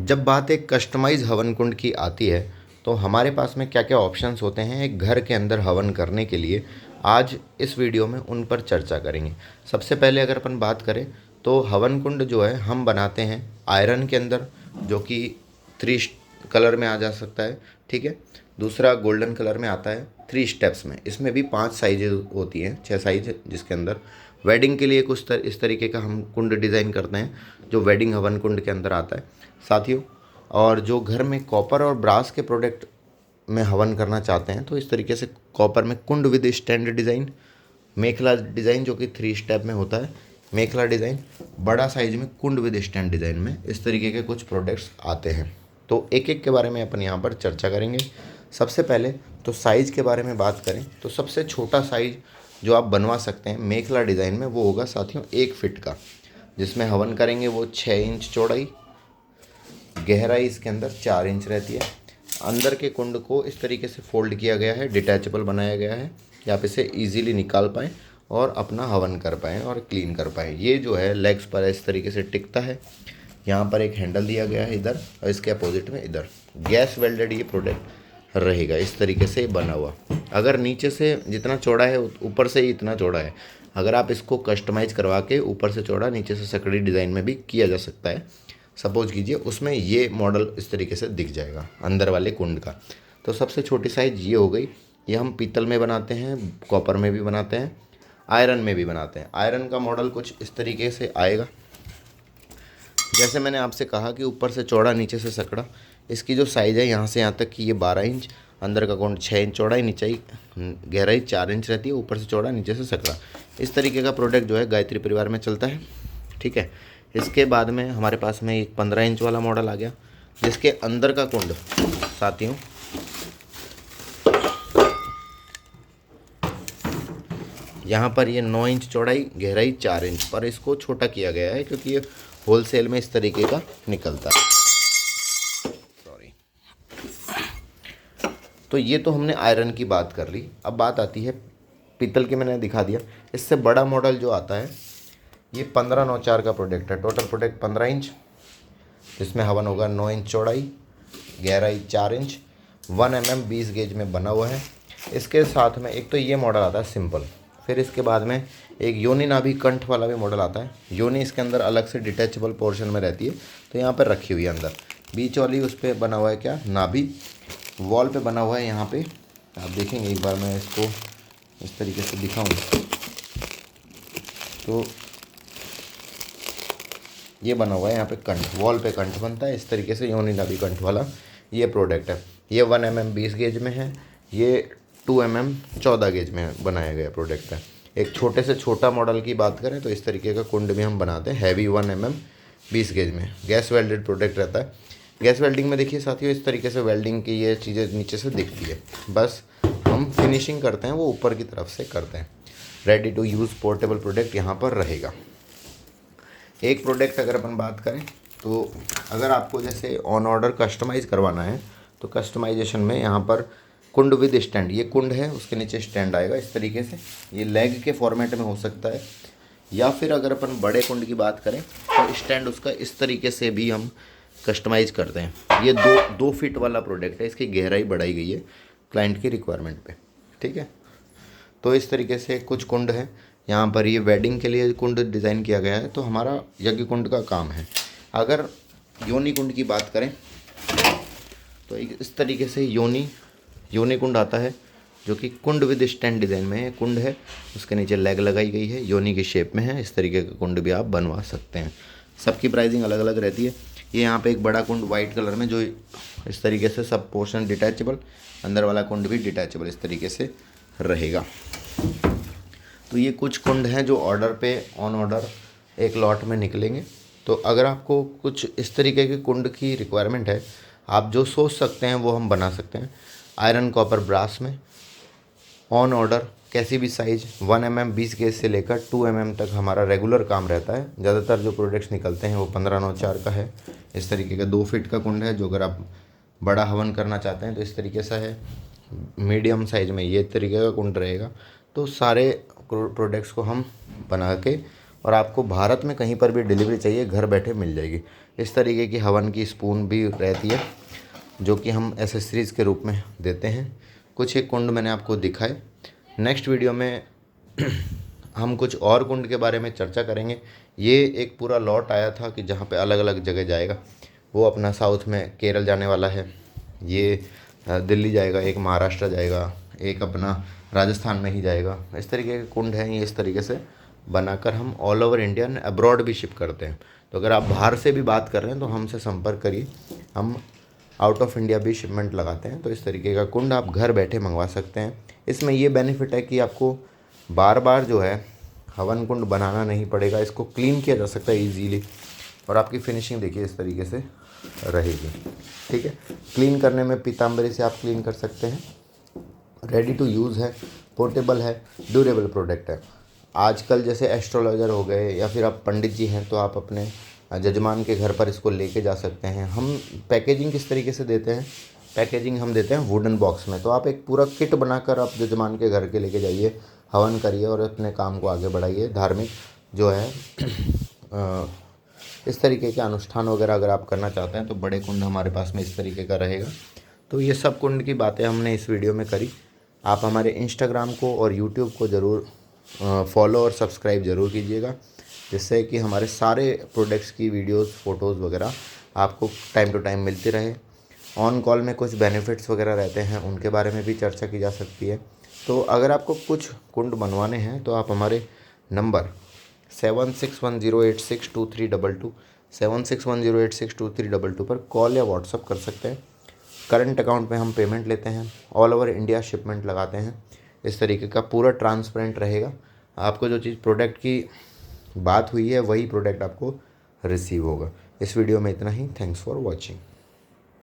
जब बात एक कस्टमाइज़ हवन कुंड की आती है, तो हमारे पास में क्या-क्या ऑप्शंस होते हैं एक घर के अंदर हवन करने के लिए, आज इस वीडियो में उन पर चर्चा करेंगे। सबसे पहले अगर अपन बात करें, तो हवन कुंड जो है हम बनाते हैं आयरन के अंदर, जो कि 3 कलर में आ जा सकता है, ठीक है। दूसरा गोल्डन कलर में आता है 3 स्टेप्स में। इसमें भी 5 साइज़ेज़ होती हैं, 6 साइज़ जिसके अंदर वेडिंग के लिए इस तरीके का हम कुंड डिज़ाइन करते हैं, जो वेडिंग हवन कुंड के अंदर आता है साथियों। और जो घर में कॉपर और ब्रास के प्रोडक्ट में हवन करना चाहते हैं, तो इस तरीके से कॉपर में कुंड विद स्टैंड डिज़ाइन, मेखला डिज़ाइन जो कि 3 स्टेप में होता है, मेखला डिज़ाइन, बड़ा साइज में कुंड विद स्टैंड डिज़ाइन में, इस तरीके के कुछ प्रोडक्ट्स आते हैं। तो एक एक के बारे में अपन यहाँ पर चर्चा करेंगे। सबसे पहले तो साइज़ के बारे में बात करें, तो सबसे छोटा साइज़ जो आप बनवा सकते हैं मेखला डिज़ाइन में, वो होगा साथियों 1 फीट का, जिसमें हवन करेंगे वो 6 इंच चौड़ाई, गहराई इसके अंदर 4 इंच रहती है। अंदर के कुंड को इस तरीके से फोल्ड किया गया है, डिटैचेबल बनाया गया है कि आप इसे इजीली निकाल पाएँ और अपना हवन कर पाएँ और क्लीन कर पाएँ। ये जो है लेग्स पर इस तरीके से टिकता है। यहाँ पर एक हैंडल दिया गया है इधर, और इसके अपोजिट में इधर गैस वेल्डेड ये प्रोडक्ट रहेगा, इस तरीके से बना हुआ। अगर नीचे से जितना चौड़ा है ऊपर से ही इतना चौड़ा है। अगर आप इसको कस्टमाइज़ करवा के ऊपर से चौड़ा नीचे से सकड़ी डिज़ाइन में भी किया जा सकता है। सपोज कीजिए उसमें ये मॉडल इस तरीके से दिख जाएगा अंदर वाले कुंड का। तो सबसे छोटी साइज़ ये हो गई। ये हम पीतल में बनाते हैं, कॉपर में भी बनाते हैं, आयरन में भी बनाते हैं। आयरन का मॉडल कुछ इस तरीके से आएगा। जैसे मैंने आपसे कहा कि ऊपर से चौड़ा नीचे से सकड़ा, इसकी जो साइज़ है यहाँ से यहाँ तक की ये 12 इंच, अंदर का कुंड 6 इंच चौड़ाई, नीचे गहराई 4 इंच रहती है, ऊपर से चौड़ा नीचे से सकड़ा। इस तरीके का प्रोडक्ट जो है गायत्री परिवार में चलता है, ठीक है। इसके बाद में हमारे पास में एक 15 इंच वाला मॉडल आ गया, जिसके अंदर का कुंड साथियों यहाँ पर ये 9 इंच चौड़ाई, गहराई 4 इंच, पर इसको छोटा किया गया है क्योंकि ये होलसेल में इस तरीके का निकलता है। सॉरी। तो ये तो हमने आयरन की बात कर ली। अब बात आती है पीतल की, मैंने दिखा दिया। इससे बड़ा मॉडल जो आता है ये 1594 का प्रोडक्ट है। टोटल प्रोडक्ट 15 इंच, जिसमें हवन होगा 9 इंच चौड़ाई, गहराई 4 इंच, 1 mm 20 गेज में बना हुआ है। इसके साथ में एक तो ये मॉडल आता है सिंपल, फिर इसके बाद में एक योनि नाभि कंठ वाला भी मॉडल आता है। योनि इसके अंदर अलग से डिटैचेबल पोर्शन में रहती है, तो यहाँ पर रखी हुई है अंदर। बीच वाली उस पर बना हुआ है क्या, नाभि वॉल पे बना हुआ है। यहाँ पे आप देखेंगे, एक बार मैं इसको इस तरीके से दिखाऊँ तो ये बना हुआ है यहाँ पे कंठ, वॉल पे कंठ बनता है इस तरीके से। योनि नाभि कंठ वाला ये प्रोडक्ट है। ये 1 mm 20 गेज में है, ये 2 mm 14 गेज में बनाया गया प्रोडक्ट है। एक छोटे से छोटा मॉडल की बात करें तो इस तरीके का कुंड भी हम बनाते हैं, हैवी 1 mm 20 गेज में, गैस वेल्डेड प्रोडक्ट रहता है। गैस वेल्डिंग में देखिए साथियों, इस तरीके से वेल्डिंग की ये चीज़ें नीचे से दिखती है, बस हम फिनिशिंग करते हैं वो ऊपर की तरफ से करते हैं। Ready to use portable product यहाँ पर रहेगा। एक प्रोडक्ट अगर अपन बात करें, तो अगर आपको जैसे ऑन ऑर्डर कस्टमाइज़ करवाना है, तो कस्टमाइजेशन में यहाँ पर कुंड विद स्टैंड, ये कुंड है उसके नीचे स्टैंड आएगा इस तरीके से। ये लेग के फॉर्मेट में हो सकता है, या फिर अगर अपन बड़े कुंड की बात करें तो स्टैंड उसका इस तरीके से भी हम कस्टमाइज़ करते हैं। ये 2 फीट वाला प्रोडक्ट है, इसकी गहराई बढ़ाई गई है क्लाइंट की रिक्वायरमेंट पे, ठीक है। तो इस तरीके से कुछ कुंड है। यहाँ पर ये वेडिंग के लिए कुंड डिज़ाइन किया गया है, तो हमारा यज्ञ कुंड का काम है। अगर योनि कुंड की बात करें तो इस तरीके से योनि कुंड आता है, जो कि कुंड विद स्टैंड डिज़ाइन में है। कुंड है, उसके नीचे लेग लगाई गई है, योनि की शेप में है। इस तरीके का कुंड भी आप बनवा सकते हैं। सबकी प्राइसिंग अलग अलग रहती है। ये यहाँ पे एक बड़ा कुंड वाइट कलर में, जो इस तरीके से सब पोर्शन डिटैचेबल, अंदर वाला कुंड भी डिटैचेबल इस तरीके से रहेगा। तो ये कुछ कुंड हैं जो ऑर्डर पे ऑन ऑर्डर एक लॉट में निकलेंगे। तो अगर आपको कुछ इस तरीके के कुंड की रिक्वायरमेंट है, आप जो सोच सकते हैं वो हम बना सकते हैं। आयरन, कॉपर, ब्रास में ऑन ऑर्डर कैसी भी साइज़ 1 mm 20 गेज से लेकर 2 mm तक हमारा रेगुलर काम रहता है। ज़्यादातर जो प्रोडक्ट्स निकलते हैं वो 1594 का है। इस तरीके का 2 फीट का कुंड है, जो अगर आप बड़ा हवन करना चाहते हैं तो इस तरीके से है। मीडियम साइज़ में ये तरीके का कुंड रहेगा। तो सारे प्रोडक्ट्स को हम बना के, और आपको भारत में कहीं पर भी डिलीवरी चाहिए घर बैठे मिल जाएगी। इस तरीके की हवन की स्पून भी रहती है जो कि हम एसेसरीज़ के रूप में देते हैं। कुछ एक कुंड मैंने आपको दिखाए। नेक्स्ट वीडियो में हम कुछ और कुंड के बारे में चर्चा करेंगे। ये एक पूरा लॉट आया था कि जहाँ पे अलग अलग जगह जाएगा। वो अपना साउथ में केरल जाने वाला है, ये दिल्ली जाएगा, एक महाराष्ट्र जाएगा, एक अपना राजस्थान में ही जाएगा। इस तरीके के कुंड हैं, ये इस तरीके से बनाकर हम all over India and abroad भी शिप करते हैं। तो अगर आप बाहर से भी बात कर रहे हैं तो हमसे संपर्क करिए, हम आउट ऑफ इंडिया भी शिपमेंट लगाते हैं। तो इस तरीके का कुंड आप घर बैठे मंगवा सकते हैं। इसमें ये बेनिफिट है कि आपको बार बार जो है हवन कुंड बनाना नहीं पड़ेगा, इसको क्लीन किया जा सकता है ईजीली, और आपकी फिनिशिंग देखिए इस तरीके से रहेगी। ठीक है, क्लीन करने में पीताम्बरी से आप क्लीन कर सकते हैं। रेडी टू यूज़ है, पोर्टेबल है, ड्यूरेबल प्रोडक्ट है। आजकल जैसे एस्ट्रोलॉजर हो गए या फिर आप पंडित जी हैं तो आप अपने जजमान के घर पर इसको लेके जा सकते हैं। हम पैकेजिंग किस तरीके से देते हैं, पैकेजिंग हम देते हैं वुडन बॉक्स में। तो आप एक पूरा किट बनाकर आप जजमान के घर के लेके जाइए, हवन करिए और अपने काम को आगे बढ़ाइए। धार्मिक जो है इस तरीके के अनुष्ठान वगैरह अगर आप करना चाहते हैं तो बड़े कुंड हमारे पास में इस तरीके का रहेगा। तो ये सब कुंड की बातें हमने इस वीडियो में करी। आप हमारे इंस्टाग्राम को और यूट्यूब को ज़रूर फॉलो और सब्सक्राइब ज़रूर कीजिएगा, जिससे कि हमारे सारे प्रोडक्ट्स की वीडियोस, फ़ोटोज़ वगैरह आपको टाइम टू टाइम मिलती रहे। ऑन कॉल में कुछ बेनिफिट्स वगैरह रहते हैं, उनके बारे में भी चर्चा की जा सकती है। तो अगर आपको कुछ कुंड बनवाने हैं तो आप हमारे नंबर 7610862322 7610862322 पर कॉल या व्हाट्सअप कर सकते हैं। करंट अकाउंट में हम पेमेंट लेते हैं, ऑल ओवर इंडिया शिपमेंट लगाते हैं। इस तरीके का पूरा ट्रांसपेरेंट रहेगा। आपको जो चीज़ प्रोडक्ट की बात हुई है वही प्रोडक्ट आपको रिसीव होगा। इस वीडियो में इतना ही। Thanks for watching.